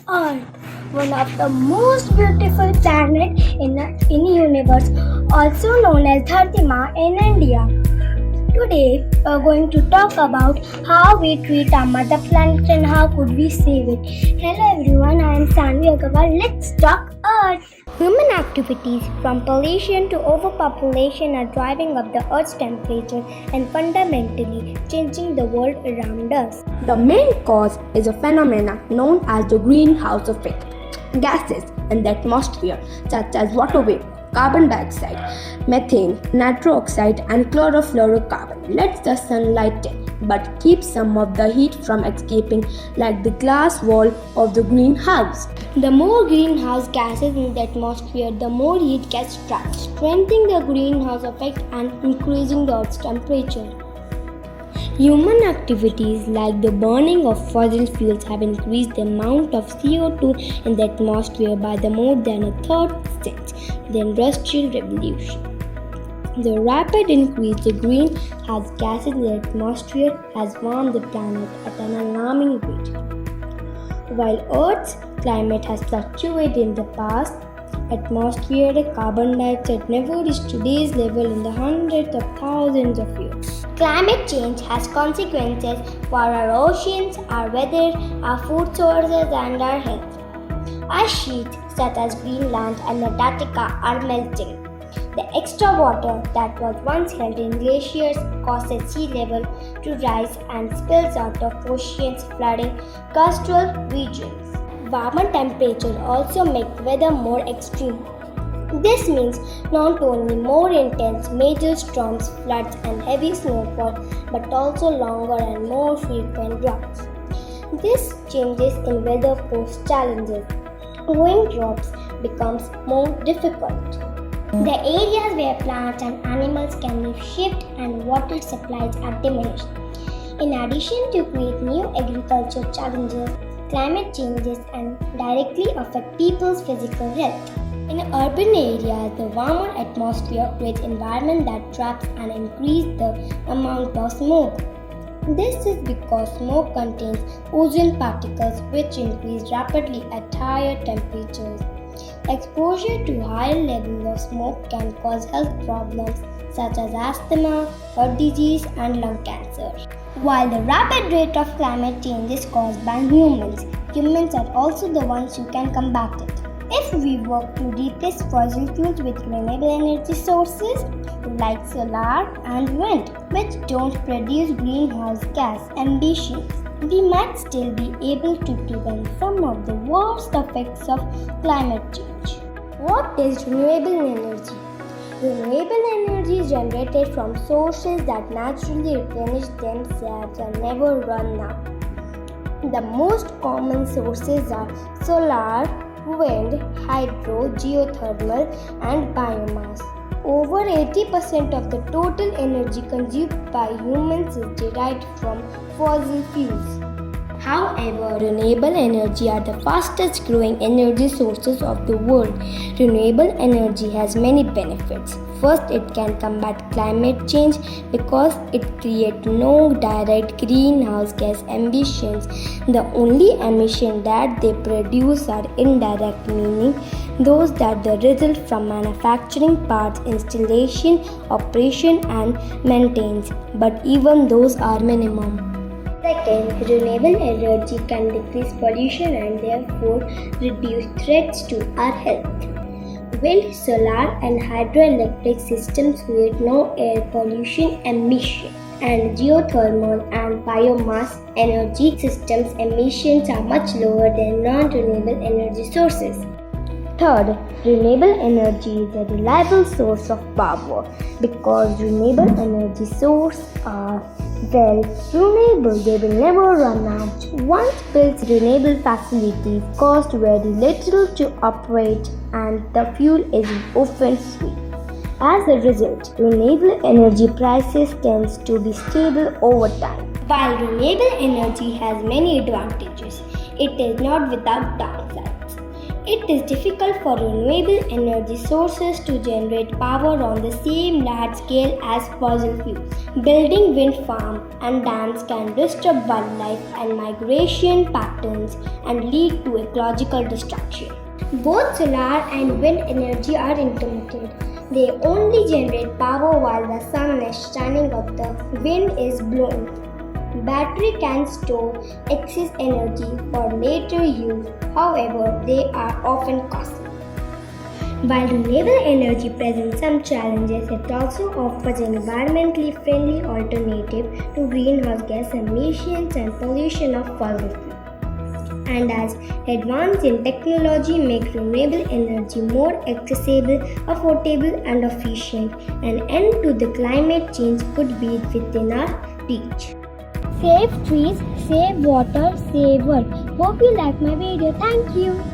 Earth, one of the most beautiful planets in the universe, also known as Dhartima in India. Today, we are going to talk about how we treat our mother planet and how could we save it. Hello everyone, I am Sanvi. Let's talk Earth. Human activities from pollution to overpopulation are driving up the Earth's temperature and fundamentally changing the world around us. The main cause is a phenomenon known as the greenhouse effect. Gases in the atmosphere such as water vapor, carbon dioxide, methane, nitrous oxide and chlorofluorocarbon lets the sunlight in but keeps some of the heat from escaping like the glass wall of the greenhouse. The more greenhouse gases in the atmosphere, the more heat gets trapped, strengthening the greenhouse effect and increasing the Earth's temperature. Human activities like the burning of fossil fuels have increased the amount of CO2 in the atmosphere by more than a third since the Industrial Revolution. The rapid increase in greenhouse gases in the atmosphere has warmed the planet at an alarming rate. While Earth's climate has fluctuated in the past, atmospheric carbon dioxide never reached today's level in the hundreds of thousands of years. Climate change has consequences for our oceans, our weather, our food sources, and our health. Ice sheets such as Greenland and Antarctica are melting. The extra water that was once held in glaciers causes sea level to rise and spills out of oceans, flooding coastal regions. Warmer temperatures also make weather more extreme. This means not only more intense major storms, floods, and heavy snowfall, but also longer and more frequent droughts. This changes in weather pose challenges. Raindrops becomes more difficult. The areas where plants and animals can live shift and water supplies are diminished. In addition to create new agriculture challenges, climate changes and directly affect people's physical health. In urban areas, the warmer atmosphere creates environment that traps and increases the amount of smoke. This is because smoke contains ozone particles which increase rapidly at higher temperatures. Exposure to higher levels of smoke can cause health problems such as asthma, heart disease, and lung cancer. While the rapid rate of climate change is caused by humans are also the ones who can combat it. If we work to replace fossil fuels with renewable energy sources like solar and wind, which don't produce greenhouse gas emissions, we might still be able to prevent some of the worst effects of climate change. What is renewable energy? Renewable energy is generated from sources that naturally replenish themselves and never run out. The most common sources are solar, wind, hydro, geothermal, and biomass. Over 80% of the total energy consumed by humans is derived from fossil fuels. However, renewable energy are the fastest growing energy sources of the world. Renewable energy has many benefits. First, it can combat climate change because it creates no direct greenhouse gas emissions. The only emissions that they produce are indirect, meaning those that the result from manufacturing parts, installation, operation and maintenance. But even those are minimum. Second, renewable energy can decrease pollution and therefore reduce threats to our health. Wind, solar and hydroelectric systems create no air pollution emission, and geothermal and biomass energy systems emissions are much lower than non-renewable energy sources. Third, renewable energy is a reliable source of power because renewable energy sources are renewable, they will never run out. Once built renewable facilities cost very little to operate and the fuel is often free. As a result, renewable energy prices tends to be stable over time. While renewable energy has many advantages, it is not without downsides. It is difficult for renewable energy sources to generate power on the same large scale as fossil fuels. Building wind farms and dams can disturb wildlife and migration patterns and lead to ecological destruction. Both solar and wind energy are intermittent. They only generate power while the sun is shining or the wind is blowing. Battery can store excess energy for later use, however, they are often costly. While renewable energy presents some challenges, it also offers an environmentally friendly alternative to greenhouse gas emissions and pollution of fossil fuels. And as advances in technology make renewable energy more accessible, affordable, and efficient, an end to the climate change could be within our reach. Save trees, save water, save world. Hope you like my video. Thank you.